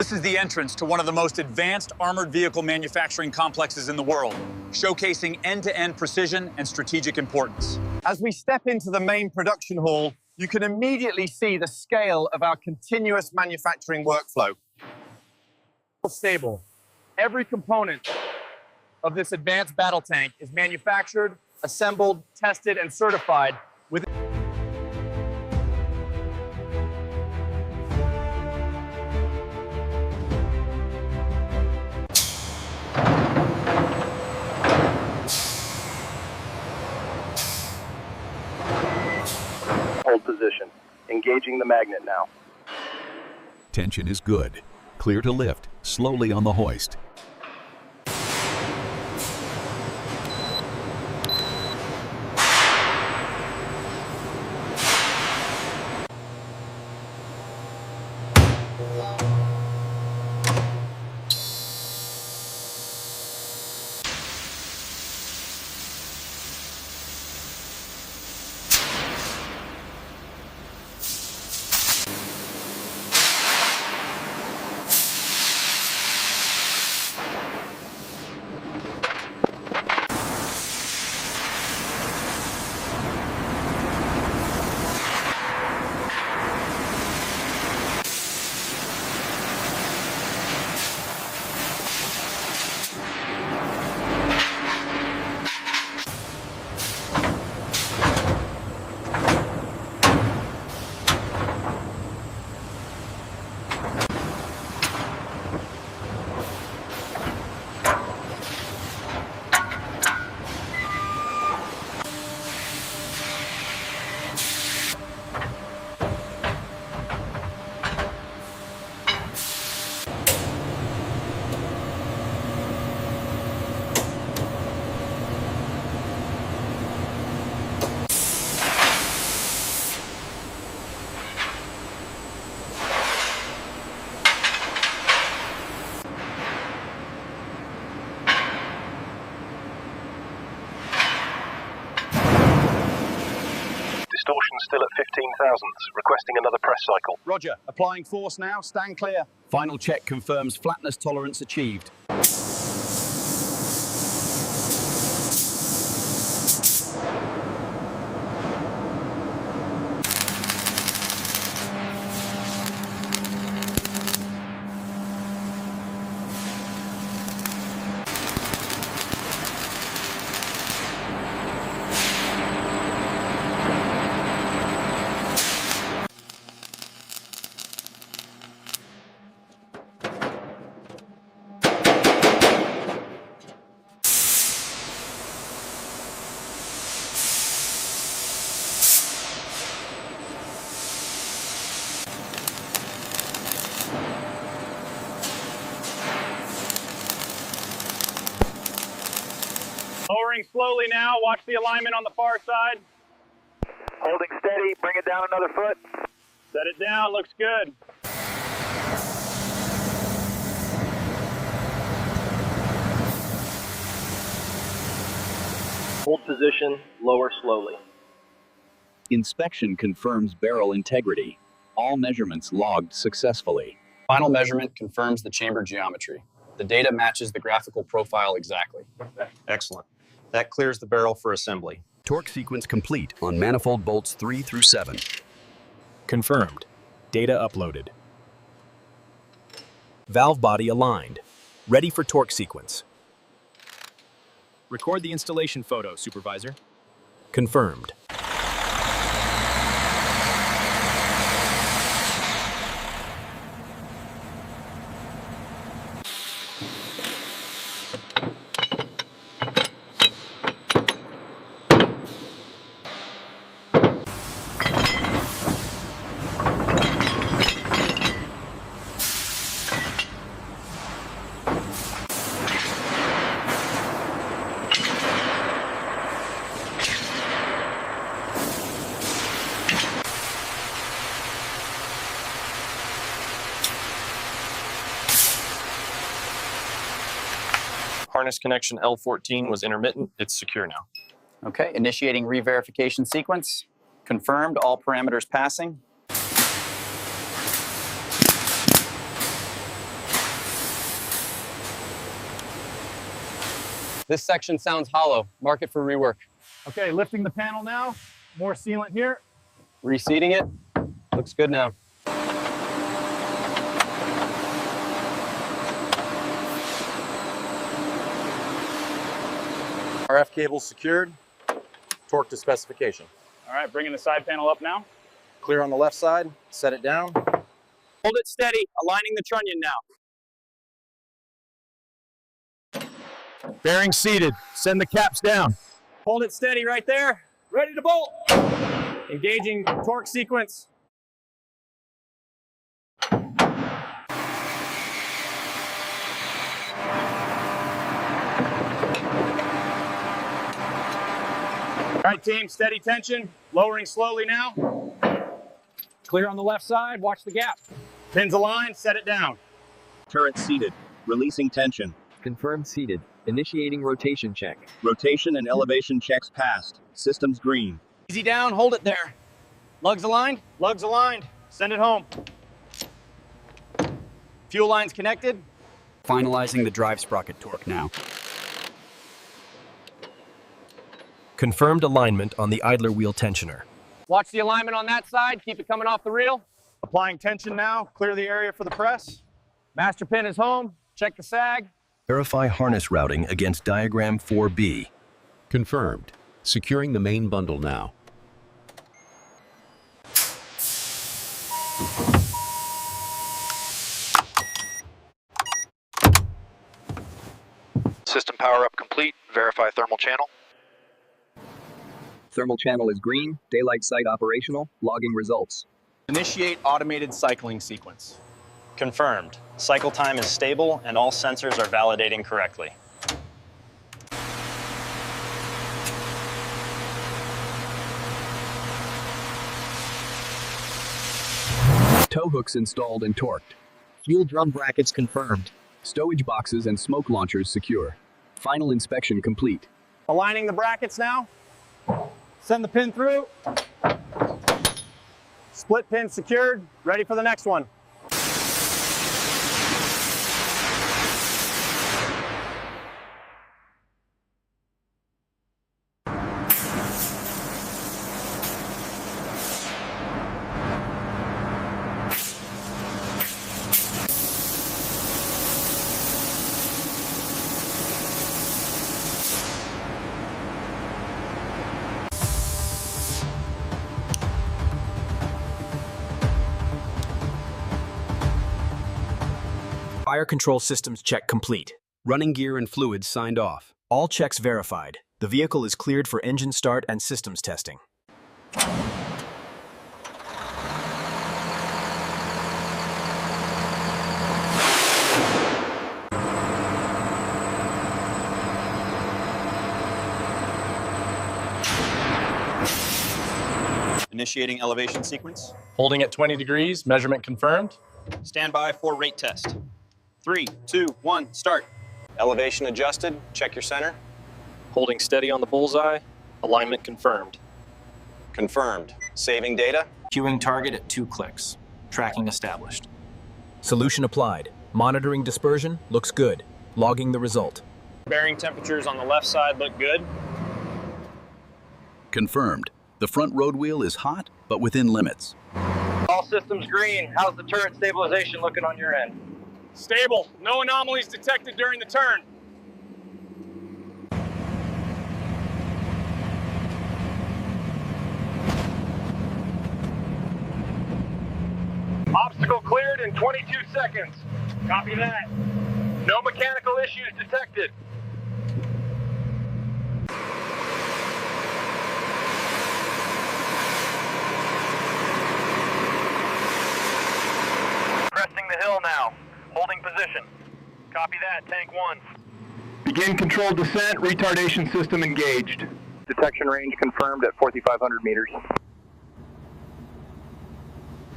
This is the entrance to one of the most advanced armored vehicle manufacturing complexes in the world, showcasing end-to-end precision and strategic importance. As we step into the main production hall, you can immediately see the scale of our continuous manufacturing workflow. Stable. Every component of this advanced battle tank is manufactured, assembled, tested, and certified with hold position. Engaging the magnet now. Tension is good. Clear to lift, slowly on the hoist. Distortion still at 15 thousandths. Requesting another press cycle. Roger. Applying force now. Stand clear. Final check confirms flatness tolerance achieved. Lowering slowly now. Watch the alignment on the far side. Holding steady. Bring it down another foot. Set it down. Looks good. Hold position. Lower slowly. Inspection confirms barrel integrity. All measurements logged successfully. Final measurement confirms the chamber geometry. The data matches the graphical profile exactly. Excellent. That clears the barrel for assembly. Torque sequence complete on manifold bolts 3 through 7. Confirmed. Data uploaded. Valve body aligned. Ready for torque sequence. Record the installation photo, Supervisor. Confirmed. Harness connection L14 was intermittent. It's secure now. Okay, initiating re-verification sequence. Confirmed, all parameters passing. This section sounds hollow. Mark it for rework. Okay, lifting the panel now. More sealant here. Reseating it. Looks good now. RF cables secured. Torque to specification. All right, bringing the side panel up now. Clear on the left side. Set it down. Hold it steady, aligning the trunnion now. Bearing seated. Send the caps down. Hold it steady right there. Ready to bolt. Engaging torque sequence. All right, team, steady tension. Lowering slowly now. Clear on the left side, watch the gap. Pins aligned, set it down. Turret seated. Releasing tension. Confirmed seated. Initiating rotation check. Rotation and elevation checks passed. Systems green. Easy down, hold it there. Lugs aligned. Lugs aligned, send it home. Fuel lines connected. Finalizing the drive sprocket torque now. Confirmed alignment on the idler wheel tensioner. Watch the alignment on that side, keep it coming off the reel. Applying tension now, clear the area for the press. Master pin is home, check the sag. Verify harness routing against diagram 4B. Confirmed. Securing the main bundle now. System power up complete. Verify thermal channel. Thermal channel is green. Daylight sight operational. Logging results. Initiate automated cycling sequence. Confirmed. Cycle time is stable and all sensors are validating correctly. Tow hooks installed and torqued. Fuel drum brackets confirmed. Stowage boxes and smoke launchers secure. Final inspection complete. Aligning the brackets now. Send the pin through. Split pin secured, ready for the next one. Fire control systems check complete. Running gear and fluids signed off. All checks verified. The vehicle is cleared for engine start and systems testing. Initiating elevation sequence. Holding at 20 degrees, measurement confirmed. Stand by for rate test. 3, 2, 1, start. Elevation adjusted. Check your center. Holding steady on the bullseye. Alignment confirmed. Confirmed. Saving data. Queuing target at 2 clicks. Tracking established. Solution applied. Monitoring dispersion. Looks good. Logging the result. Bearing temperatures on the left side look good. Confirmed. The front road wheel is hot, but within limits. All systems green. How's the turret stabilization looking on your end? Stable, no anomalies detected during the turn. Obstacle cleared in 22 seconds. Copy that. No mechanical issues detected. Cresting the hill now. Holding position. Copy that, tank 1. Begin controlled descent, retardation system engaged. Detection range confirmed at 4,500 meters.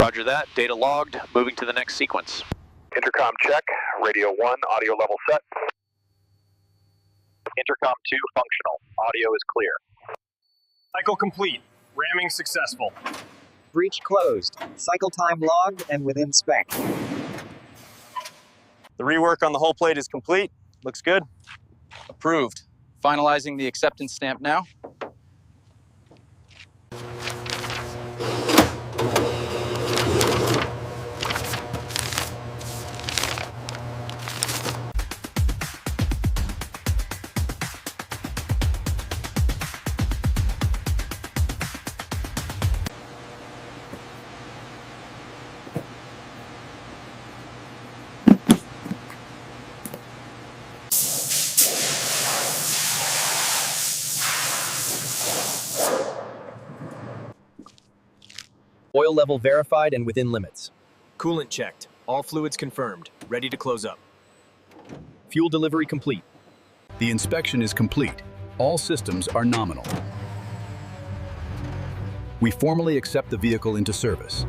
Roger that, data logged, moving to the next sequence. Intercom check, radio 1, audio level set. Intercom 2 functional, audio is clear. Cycle complete, ramming successful. Breach closed, cycle time logged and within spec. The rework on the hull plate is complete. Looks good. Approved. Finalizing the acceptance stamp now. Oil level verified and within limits. Coolant checked. All fluids confirmed. Ready to close up. Fuel delivery complete. The inspection is complete. All systems are nominal. We formally accept the vehicle into service.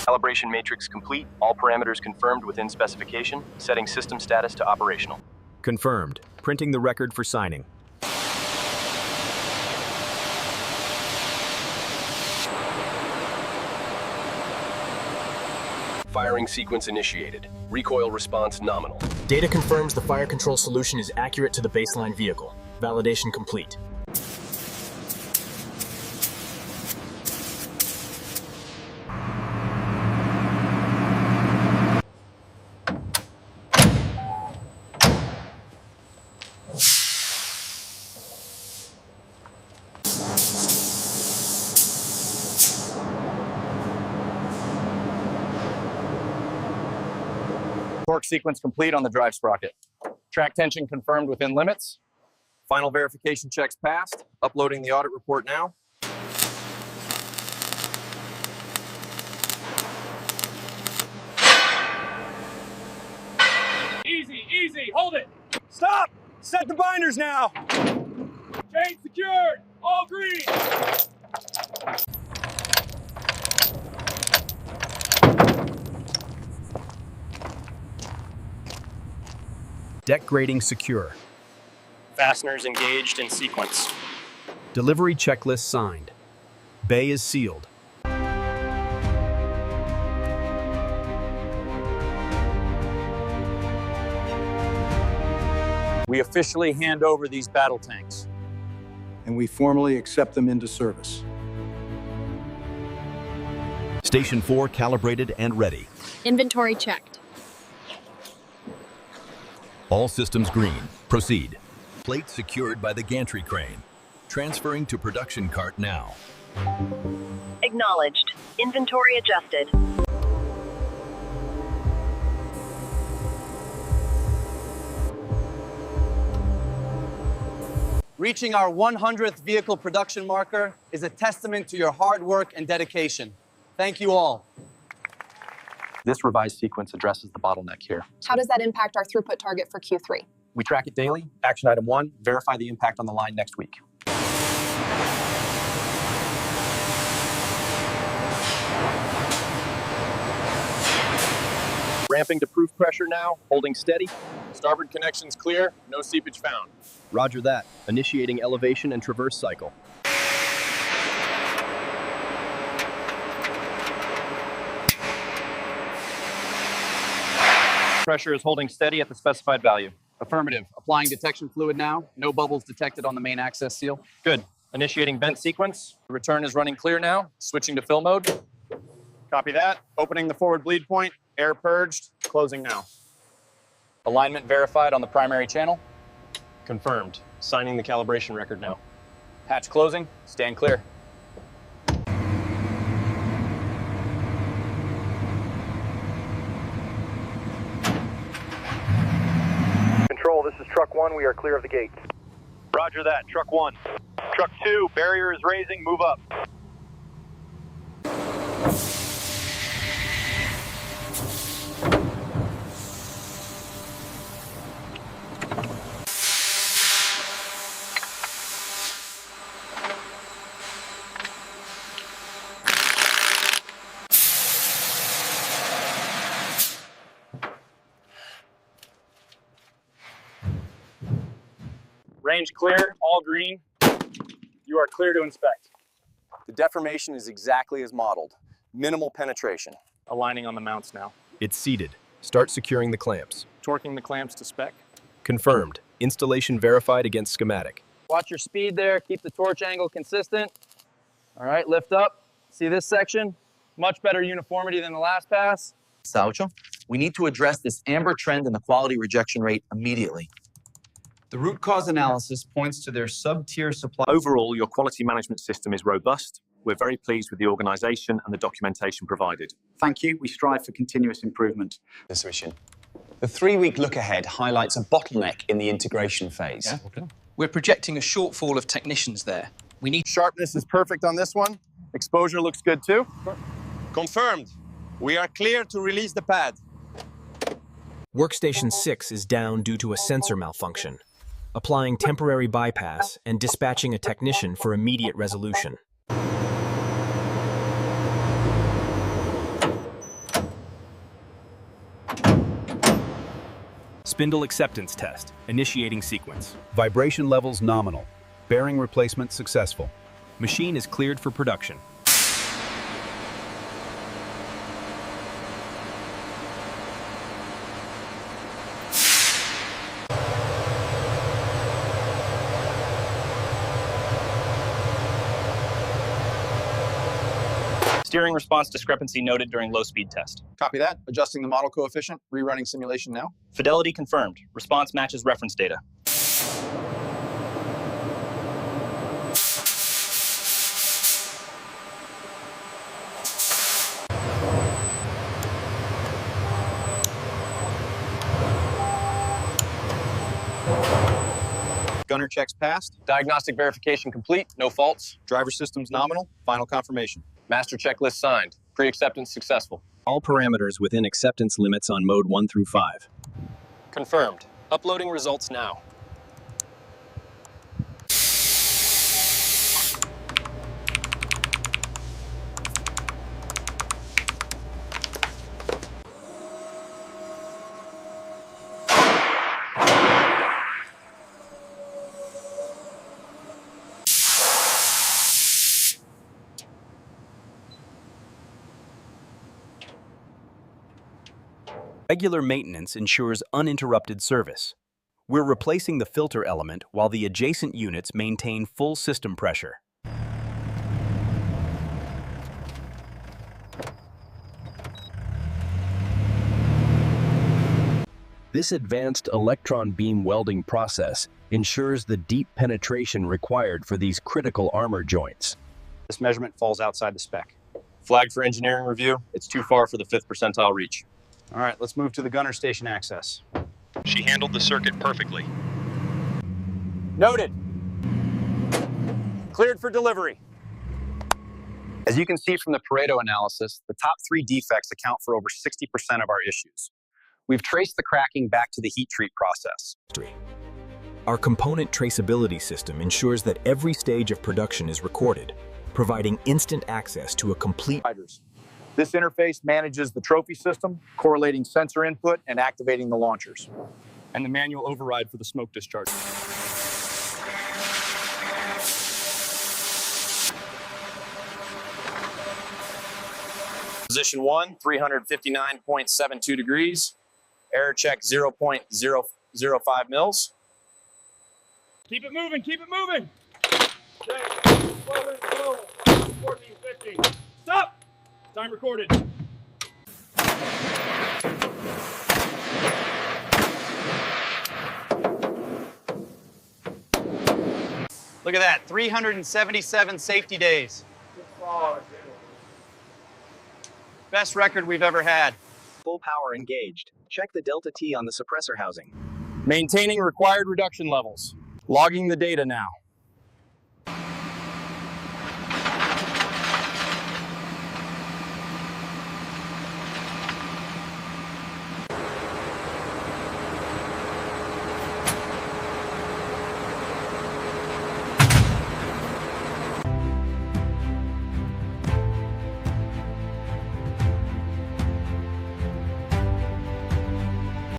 Calibration matrix complete. All parameters confirmed within specification. Setting system status to operational. Confirmed. Printing the record for signing. Firing sequence initiated. Recoil response nominal. Data confirms the fire control solution is accurate to the baseline vehicle. Validation complete. Torque sequence complete on the drive sprocket. Track tension confirmed within limits. Final verification checks passed. Uploading the audit report now. Easy, easy, hold it. Stop! Set the binders now! Chain secured, all green. Deck grading secure. Fasteners engaged in sequence. Delivery checklist signed. Bay is sealed. We officially hand over these battle tanks. And we formally accept them into service. Station 4 calibrated and ready. Inventory checked. All systems green. Proceed. Plate secured by the gantry crane. Transferring to production cart now. Acknowledged. Inventory adjusted. Reaching our 100th vehicle production marker is a testament to your hard work and dedication. Thank you all. This revised sequence addresses the bottleneck here. How does that impact our throughput target for Q3? We track it daily. Action item 1, verify the impact on the line next week. Ramping to proof pressure now. Holding steady. Starboard connections clear. No seepage found. Roger that. Initiating elevation and traverse cycle. Pressure is holding steady at the specified value. Affirmative. Applying detection fluid now. No bubbles detected on the main access seal. Good. Initiating vent sequence. The return is running clear now. Switching to fill mode. Copy that. Opening the forward bleed point. Air purged. Closing now. Alignment verified on the primary channel. Confirmed. Signing the calibration record now. Hatch closing. Stand clear. Control, this is Truck 1. We are clear of the gate. Roger that. Truck 1. Truck 2, barrier is raising. Move up. Range clear, all green. You are clear to inspect. The deformation is exactly as modeled. Minimal penetration. Aligning on the mounts now. It's seated. Start securing the clamps. Torquing the clamps to spec. Confirmed. Installation verified against schematic. Watch your speed there. Keep the torch angle consistent. All right, lift up. See this section? Much better uniformity than the last pass. Saucho, we need to address this amber trend in the quality rejection rate immediately. The root cause analysis points to their sub-tier supply. Overall, your quality management system is robust. We're very pleased with the organization and the documentation provided. Thank you. We strive for continuous improvement. This mission. The 3-week look ahead highlights a bottleneck in the integration phase. We're projecting a shortfall of technicians there. We need Sharpness is perfect on this one. Exposure looks good too. Confirmed. We are clear to release the pad. Workstation 6 is down due to a sensor malfunction. Applying temporary bypass and dispatching a technician for immediate resolution. Spindle acceptance test. Initiating sequence. Vibration levels nominal. Bearing replacement successful. Machine is cleared for production. Steering response discrepancy noted during low speed test. Copy that. Adjusting the model coefficient. Rerunning simulation now. Fidelity confirmed. Response matches reference data. Gunner checks passed. Diagnostic verification complete. No faults. Driver systems nominal. Final confirmation. Master checklist signed. Pre-acceptance successful. All parameters within acceptance limits on mode 1 through 5. Confirmed. Uploading results now. Regular maintenance ensures uninterrupted service. We're replacing the filter element while the adjacent units maintain full system pressure. This advanced electron beam welding process ensures the deep penetration required for these critical armor joints. This measurement falls outside the spec. Flagged for engineering review. It's too far for the 5th percentile reach. All right, let's move to the gunner station access. She handled the circuit perfectly. Noted. Cleared for delivery. As you can see from the Pareto analysis, the top 3 defects account for over 60% of our issues. We've traced the cracking back to the heat treat process. Our component traceability system ensures that every stage of production is recorded, providing instant access to a complete. This interface manages the trophy system, correlating sensor input and activating the launchers. And the manual override for the smoke discharge. Position 1, 359.72 degrees. Error check 0.005 mils. Keep it moving, keep it moving. 14:50. Stop! Time recorded. Look at that, 377 safety days. Best record we've ever had. Full power engaged. Check the delta T on the suppressor housing. Maintaining required reduction levels. Logging the data now.